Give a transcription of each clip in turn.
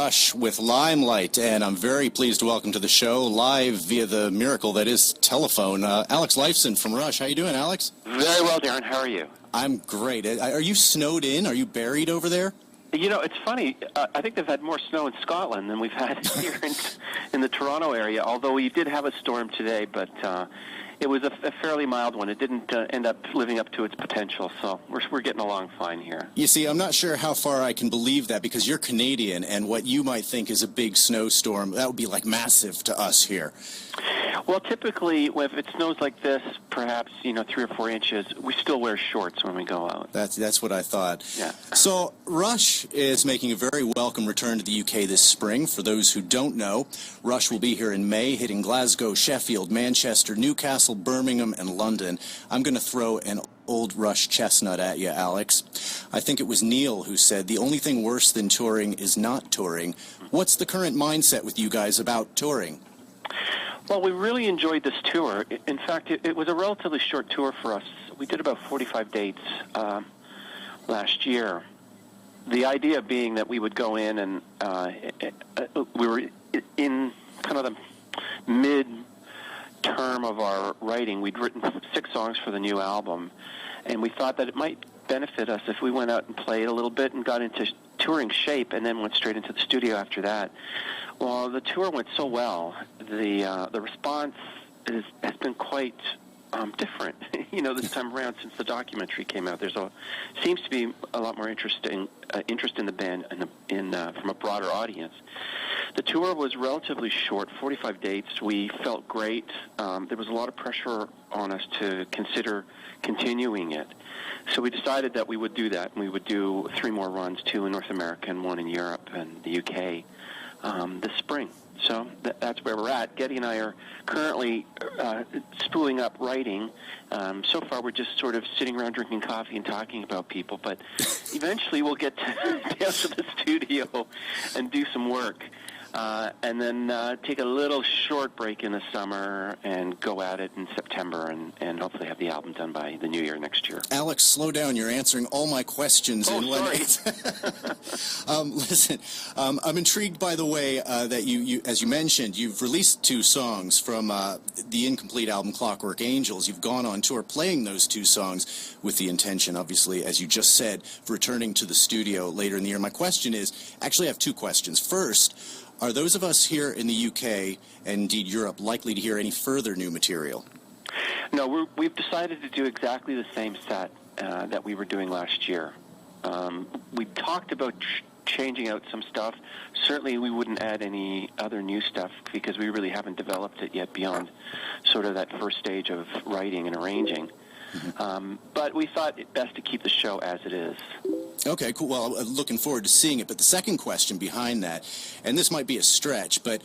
Rush with Limelight, and I'm very pleased to welcome to the show, live via the miracle that is telephone, Alex Lifeson from Rush. How you doing, Alex? Very well, Darren. How are you? I'm great. Are you snowed in? Are you buried over there? You know, it's funny. I think they've had more snow in Scotland than we've had here in the Toronto area, although we did have a storm today, but it was a fairly mild one. It didn't end up living up to its potential, so we're getting along fine here. You see, I'm not sure how far I can believe that because you're Canadian, and what you might think is a big snowstorm, that would be like massive to us here. Well, typically, if it snows like this, perhaps 3 or 4 inches, we still wear shorts when we go out. That's what I thought. Yeah. So Rush is making a very welcome return to the UK this spring. For those who don't know, Rush will be here in May, hitting Glasgow, Sheffield, Manchester, Newcastle, Birmingham, and London. I'm going to throw an old Rush chestnut at you, Alex. I think it was Neil who said, the only thing worse than touring is not touring. What's the current mindset with you guys about touring? Well, we really enjoyed this tour. In fact, it was a relatively short tour for us. We did about 45 dates last year. The idea being that we would go in and we were in kind of the mid-term of our writing. We'd written 6 songs for the new album, and we thought that it might benefit us if we went out and played a little bit and got into touring shape and then went straight into the studio after that. Well, the tour went so well. The response has been quite different. This time around since the documentary came out, seems to be a lot more interest in the band from a broader audience. The tour was relatively short, 45 dates. We felt great. There was a lot of pressure on us to consider continuing it. So we decided that we would do that, and we would do 3 more runs, 2 in North America and 1 in Europe and the UK this spring. So that's where we're at. Geddy and I are currently spooling up writing. So far, we're just sort of sitting around drinking coffee and talking about people. But eventually, we'll get down to the studio and do some work. And then take a little short break in the summer and go at it in September and hopefully have the album done by the new year next year. Alex, slow down. You're answering all my questions in one. Listen, I'm intrigued by the way that you, as you mentioned, you've released 2 songs from the incomplete album Clockwork Angels. You've gone on tour playing those 2 songs with the intention, obviously, as you just said, of returning to the studio later in the year. My question is, actually I have 2 questions. First, are those of us here in the UK and indeed Europe likely to hear any further new material? No, we've decided to do exactly the same set that we were doing last year. We talked about changing out some stuff. Certainly we wouldn't add any other new stuff because we really haven't developed it yet beyond sort of that first stage of writing and arranging. Mm-hmm. But we thought it best to keep the show as it is. Okay, cool. Well, looking forward to seeing it. But the second question behind that, and this might be a stretch, but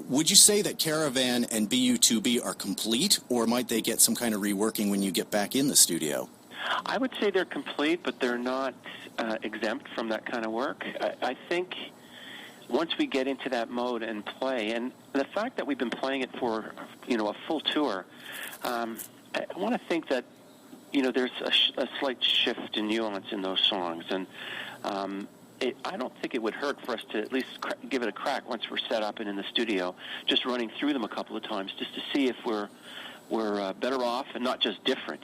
would you say that Caravan and BU2B are complete, or might they get some kind of reworking when you get back in the studio? I would say they're complete, but they're not exempt from that kind of work. I think once we get into that mode and play, and the fact that we've been playing it for a full tour, I want to think that there's a slight shift in nuance in those songs, and I don't think it would hurt for us to at least give it a crack once we're set up and in the studio, just running through them a couple of times, just to see if we're better off and not just different,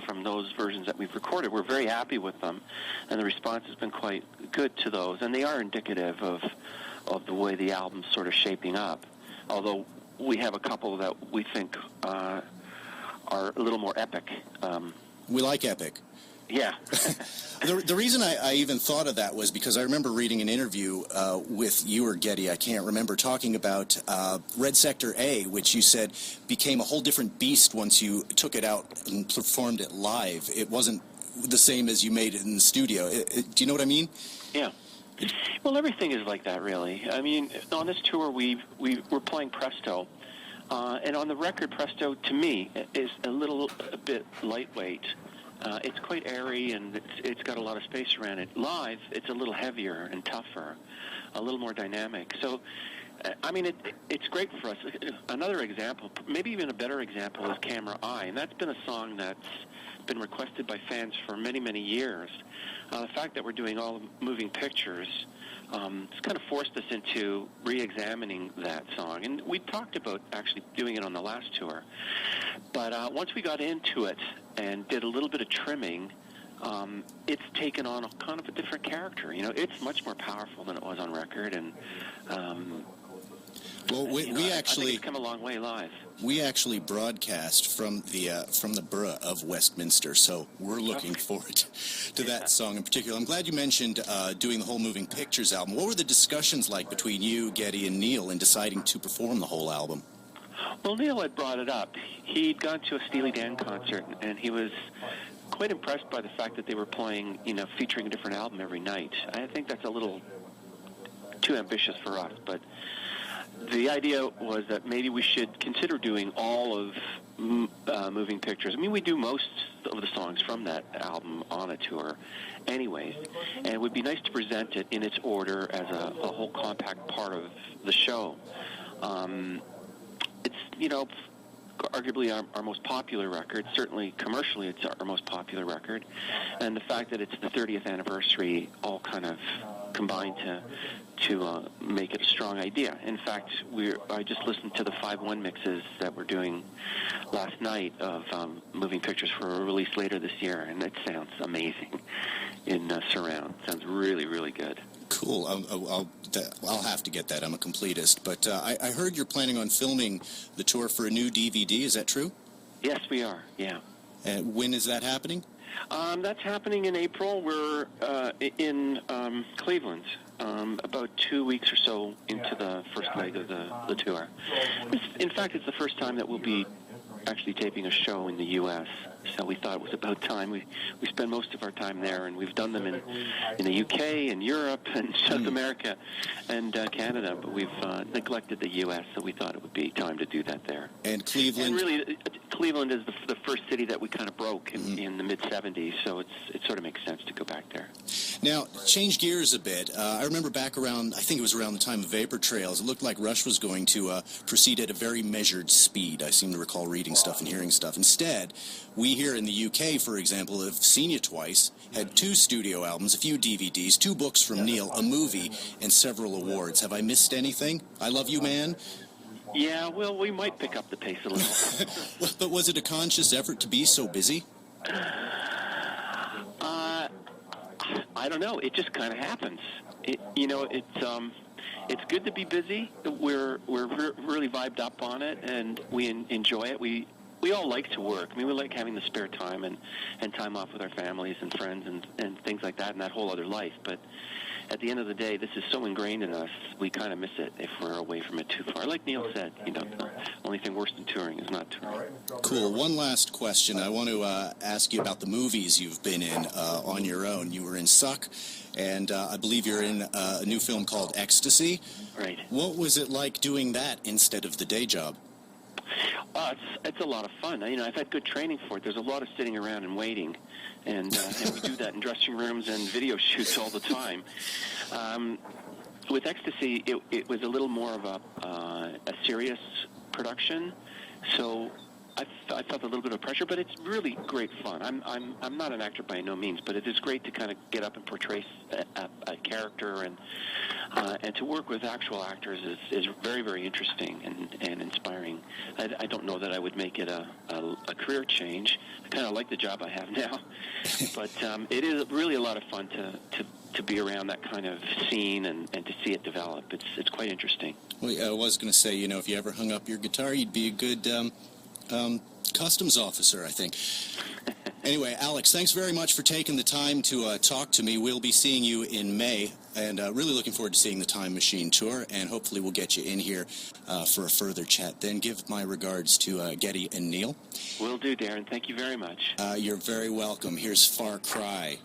from those versions that we've recorded. We're very happy with them, and the response has been quite good to those, and they are indicative of the way the album's sort of shaping up, although we have a couple that we think are a little more epic. We like epic. Yeah. The reason I even thought of that was because I remember reading an interview with you or Geddy, I can't remember, talking about Red Sector A, which you said became a whole different beast once you took it out and performed it live. It wasn't the same as you made it in the studio. Do you know what I mean? Yeah. Well, everything is like that, really. I mean, on this tour, we're playing Presto. And on the record, Presto, to me, is a bit lightweight. It's quite airy, and it's got a lot of space around it. Live, it's a little heavier and tougher, a little more dynamic. So, I mean, it's great for us. Another example, maybe even a better example, is Camera Eye, and that's been a song that's been requested by fans for many, many years. The fact that we're doing all moving pictures it's kind of forced us into re-examining that song. And we talked about actually doing it on the last tour. But once we got into it and did a little bit of trimming, it's taken on a kind of a different character. You know, it's much more powerful than it was on record. And well, we I actually think it's come a long way live. we actually broadcast from the borough of Westminster, so we're looking forward to that song in particular. I'm glad you mentioned doing the whole Moving Pictures album. What were the discussions like between you, Geddy, and Neil in deciding to perform the whole album? Well, Neil had brought it up. He'd gone to a Steely Dan concert, and he was quite impressed by the fact that they were playing, you know, featuring a different album every night. I think that's a little too ambitious for us, but the idea was that maybe we should consider doing all of Moving Pictures. I mean, we do most of the songs from that album on a tour anyways, and it would be nice to present it in its order as a whole compact part of the show. It's, you know, arguably our most popular record. Certainly commercially it's our most popular record, and the fact that it's the 30th anniversary all kind of combined to make it a strong idea. In fact, I just listened to the 5-1 mixes that we're doing last night of Moving Pictures for a release later this year, and it sounds amazing in surround. It sounds really, really good. Cool. I'll have to get that. I'm a completist. But I heard you're planning on filming the tour for a new DVD. Is that true? Yes, we are. Yeah. When is that happening? That's happening in April. We're in Cleveland, about 2 weeks or so into the first leg of the tour. In fact, it's the first time that we'll be actually taping a show in the U.S., so we thought it was about time. We spend most of our time there, and we've done them in the U.K. and Europe and South America and Canada, but we've neglected the U.S., so we thought it would be time to do that there. And Cleveland? And really, Cleveland is the first city that we kind of broke in the mid-'70s, so it sort of makes sense to go back there. Now, change gears a bit. I remember back around, I think it was around the time of Vapor Trails, it looked like Rush was going to proceed at a very measured speed. I seem to recall reading stuff and hearing stuff. Instead, we here in the UK, for example, have seen you twice, had 2 studio albums, a few DVDs, 2 books from Neil, a movie, and several awards. Have I missed anything? I Love You, Man? Yeah, well, we might pick up the pace a little. But was it a conscious effort to be so busy? I don't know. It just kind of happens. It's good to be busy. We're really vibed up on it, and we enjoy it. We all like to work. I mean, we like having the spare time and time off with our families and friends and things like that and that whole other life. But at the end of the day, this is so ingrained in us, we kind of miss it if we're away from it too far. Like Neil said, the only thing worse than touring is not touring. Cool. One last question. I want to ask you about the movies you've been in on your own. You were in Suck, and I believe you're in a new film called Ecstasy. Right. What was it like doing that instead of the day job? It's a lot of fun. I've had good training for it. There's a lot of sitting around and waiting, and we do that in dressing rooms and video shoots all the time. With Ecstasy, it was a little more of a serious production, so I felt a little bit of pressure, but it's really great fun. I'm not an actor by no means, but it is great to kind of get up and portray a character, and to work with actual actors is very, very interesting and inspiring. I don't know that I would make it a career change. I kind of like the job I have now, but it is really a lot of fun to be around that kind of scene and to see it develop. It's quite interesting. Well, I was going to say, if you ever hung up your guitar, you'd be a good customs officer, I think. Anyway, Alex, thanks very much for taking the time to talk to me. We'll be seeing you in May, and really looking forward to seeing the Time Machine tour, and hopefully we'll get you in here for a further chat. Then give my regards to Geddy and Neil. Will do, Darren. Thank you very much. You're very welcome. Here's Far Cry.